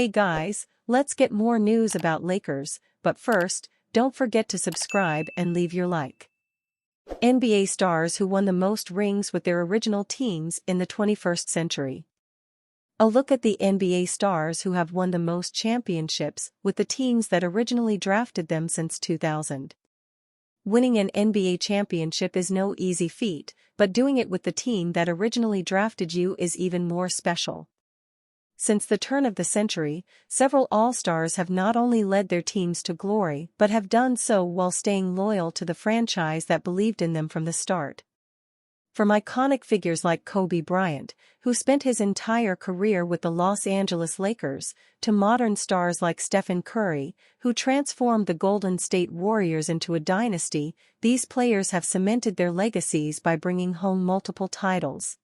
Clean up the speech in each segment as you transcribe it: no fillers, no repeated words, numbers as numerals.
Hey guys, let's get more news about Lakers, but first, don't forget to subscribe and leave your like. NBA stars who won the most rings with their original teams in the 21st century. A look at the NBA stars who have won the most championships with the teams that originally drafted them since 2000. Winning an NBA championship is no easy feat, but doing it with the team that originally drafted you is even more special. Since the turn of the century, several All-Stars have not only led their teams to glory but have done so while staying loyal to the franchise that believed in them from the start. From iconic figures like Kobe Bryant, who spent his entire career with the Los Angeles Lakers, to modern stars like Stephen Curry, who transformed the Golden State Warriors into a dynasty, these players have cemented their legacies by bringing home multiple titles.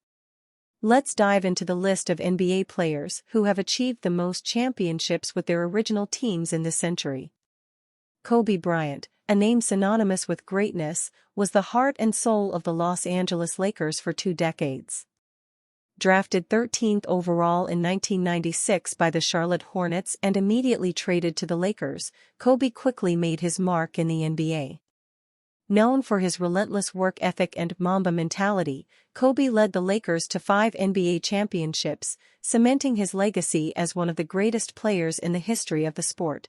Let's dive into the list of NBA players who have achieved the most championships with their original teams in this century. Kobe Bryant, a name synonymous with greatness, was the heart and soul of the Los Angeles Lakers for 2 decades. Drafted 13th overall in 1996 by the Charlotte Hornets and immediately traded to the Lakers, Kobe quickly made his mark in the NBA. Known for his relentless work ethic and Mamba mentality, Kobe led the Lakers to 5 NBA championships, cementing his legacy as one of the greatest players in the history of the sport.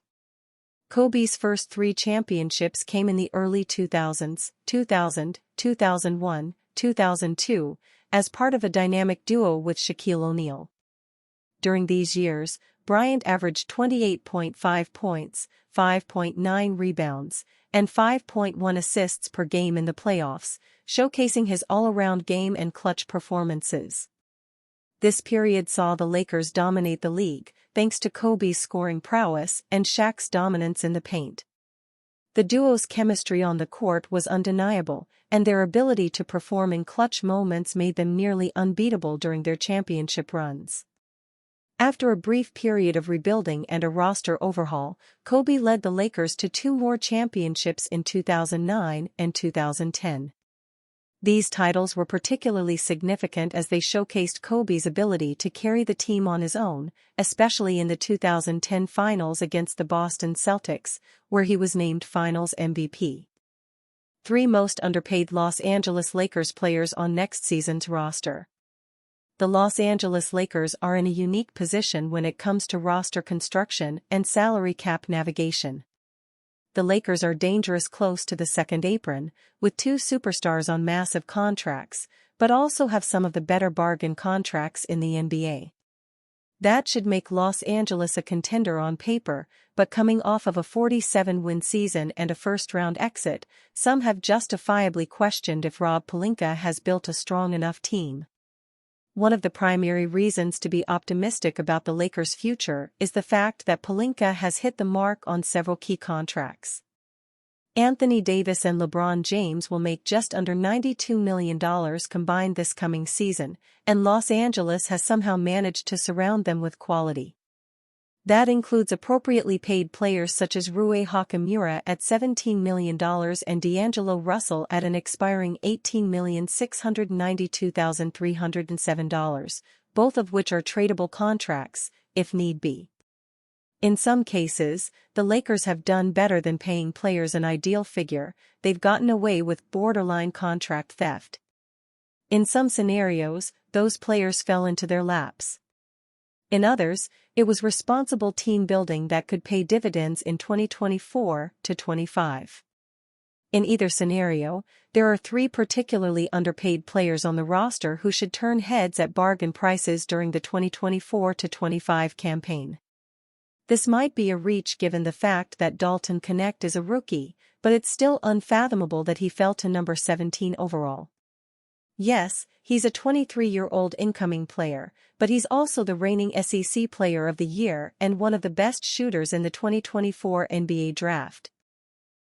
Kobe's first 3 championships came in the early 2000s, 2000, 2001, 2002, as part of a dynamic duo with Shaquille O'Neal. During these years, Bryant averaged 28.5 points, 5.9 rebounds, and 5.1 assists per game in the playoffs, showcasing his all-around game and clutch performances. This period saw the Lakers dominate the league, thanks to Kobe's scoring prowess and Shaq's dominance in the paint. The duo's chemistry on the court was undeniable, and their ability to perform in clutch moments made them nearly unbeatable during their championship runs. After a brief period of rebuilding and a roster overhaul, Kobe led the Lakers to 2 more championships in 2009 and 2010. These titles were particularly significant as they showcased Kobe's ability to carry the team on his own, especially in the 2010 finals against the Boston Celtics, where he was named Finals MVP. 3 most underpaid Los Angeles Lakers players on next season's roster. The Los Angeles Lakers are in a unique position when it comes to roster construction and salary cap navigation. The Lakers are dangerous close to the second apron, with 2 superstars on massive contracts, but also have some of the better bargain contracts in the NBA. That should make Los Angeles a contender on paper, but coming off of a 47-win season and a first-round exit, some have justifiably questioned if Rob Pelinka has built a strong enough team. One of the primary reasons to be optimistic about the Lakers' future is the fact that Pelinka has hit the mark on several key contracts. Anthony Davis and LeBron James will make just under $92 million combined this coming season, and Los Angeles has somehow managed to surround them with quality. That includes appropriately paid players such as Rui Hachimura at $17 million and D'Angelo Russell at an expiring $18,692,307, both of which are tradable contracts, if need be. In some cases, the Lakers have done better than paying players an ideal figure, they've gotten away with borderline contract theft. In some scenarios, those players fell into their laps. In others, it was responsible team building that could pay dividends in 2024 to 25. In either scenario, there are 3 particularly underpaid players on the roster who should turn heads at bargain prices during the 2024 to 25 campaign. This might be a reach given the fact that Dalton Knecht is a rookie, but it's still unfathomable that he fell to number 17 overall. Yes, he's a 23-year-old incoming player, but he's also the reigning SEC Player of the Year and one of the best shooters in the 2024 NBA Draft.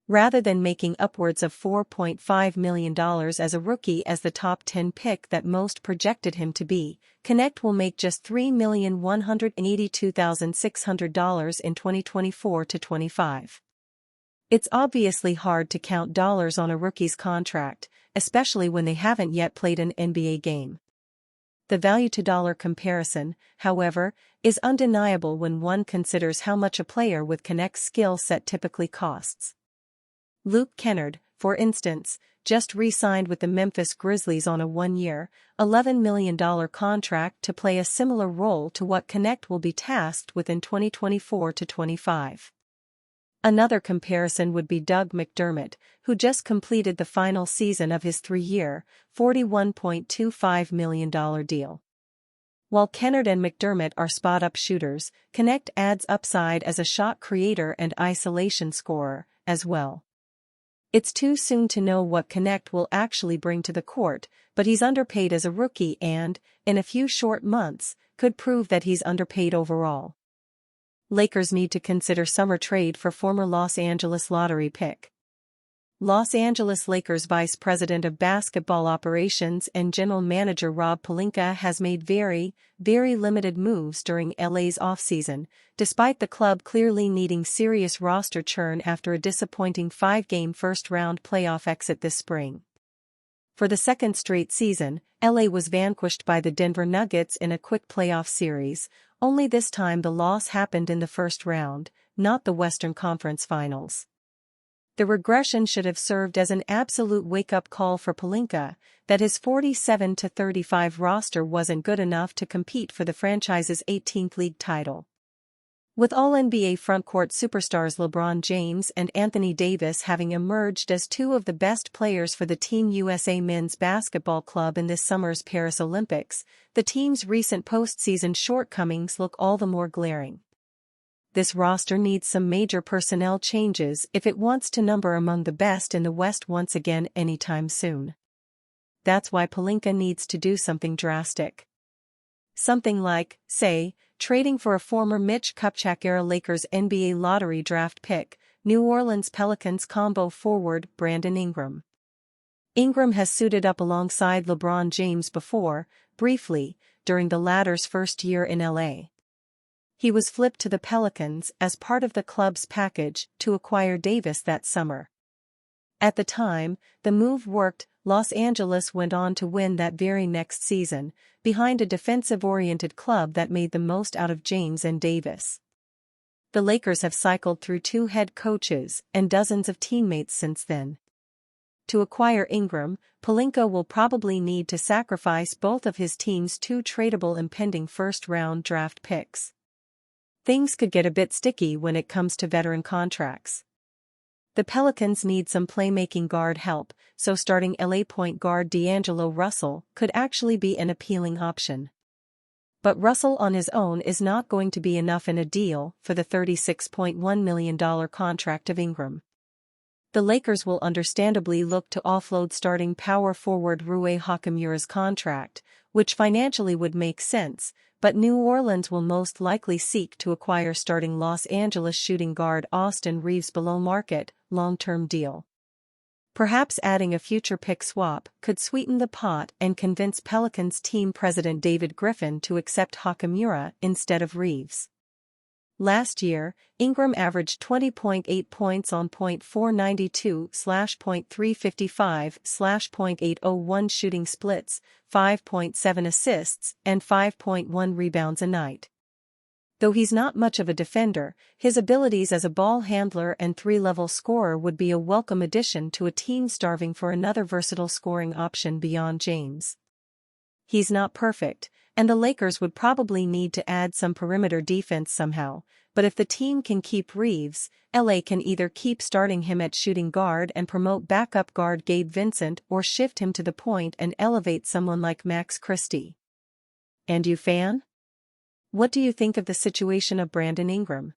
Rather than making upwards of $4.5 million as a rookie as the top 10 pick that most projected him to be, Knecht will make just $3,182,600 in 2024 to 25. It's obviously hard to count dollars on a rookie's contract, especially when they haven't yet played an NBA game. The value-to-dollar comparison, however, is undeniable when one considers how much a player with Connect's skill set typically costs. Luke Kennard, for instance, just re-signed with the Memphis Grizzlies on a one-year, $11 million contract to play a similar role to what Connect will be tasked with in 2024-25. Another comparison would be Doug McDermott, who just completed the final season of his three-year, $41.25 million deal. While Kennard and McDermott are spot-up shooters, Connect adds upside as a shot creator and isolation scorer, as well. It's too soon to know what Connect will actually bring to the court, but he's underpaid as a rookie and, in a few short months, could prove that he's underpaid overall. Lakers need to consider summer trade for former Los Angeles lottery pick. Los Angeles Lakers Vice President of Basketball Operations and General Manager Rob Pelinka has made very limited moves during LA's offseason, despite the club clearly needing serious roster churn after a disappointing 5-game first-round playoff exit this spring. For the second straight season, LA was vanquished by the Denver Nuggets in a quick playoff series, only this time the loss happened in the first round, not the Western Conference Finals. The regression should have served as an absolute wake-up call for Pelinka, that his 47-35 roster wasn't good enough to compete for the franchise's 18th league title. With All-NBA frontcourt superstars LeBron James and Anthony Davis having emerged as two of the best players for the Team USA men's basketball club in this summer's Paris Olympics, the team's recent postseason shortcomings look all the more glaring. This roster needs some major personnel changes if it wants to number among the best in the West once again anytime soon. That's why Pelinka needs to do something drastic. Something like, say, trading for a former Mitch Kupchak-era Lakers NBA lottery draft pick, New Orleans Pelicans combo forward Brandon Ingram. Ingram has suited up alongside LeBron James before, briefly, during the latter's first year in LA. He was flipped to the Pelicans as part of the club's package to acquire Davis that summer. At the time, the move worked. Los Angeles went on to win that very next season, behind a defensive-oriented club that made the most out of James and Davis. The Lakers have cycled through 2 head coaches and dozens of teammates since then. To acquire Ingram, Pelinka will probably need to sacrifice both of his team's 2 tradable impending first-round draft picks. Things could get a bit sticky when it comes to veteran contracts. The Pelicans need some playmaking guard help, so starting LA point guard D'Angelo Russell could actually be an appealing option. But Russell on his own is not going to be enough in a deal for the $36.1 million contract of Ingram. The Lakers will understandably look to offload starting power forward Rui Hachimura's contract, which financially would make sense, but New Orleans will most likely seek to acquire starting Los Angeles shooting guard Austin Reeves below market, long-term deal. Perhaps adding a future pick swap could sweeten the pot and convince Pelicans team president David Griffin to accept Hachimura instead of Reeves. Last year, Ingram averaged 20.8 points on .492/.355/.801 shooting splits, 5.7 assists, and 5.1 rebounds a night. Though he's not much of a defender, his abilities as a ball handler and 3-level scorer would be a welcome addition to a team starving for another versatile scoring option beyond James. He's not perfect, and the Lakers would probably need to add some perimeter defense somehow, but if the team can keep Reeves, LA can either keep starting him at shooting guard and promote backup guard Gabe Vincent or shift him to the point and elevate someone like Max Christie. And you fan? What do you think of the situation of Brandon Ingram?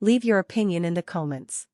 Leave your opinion in the comments.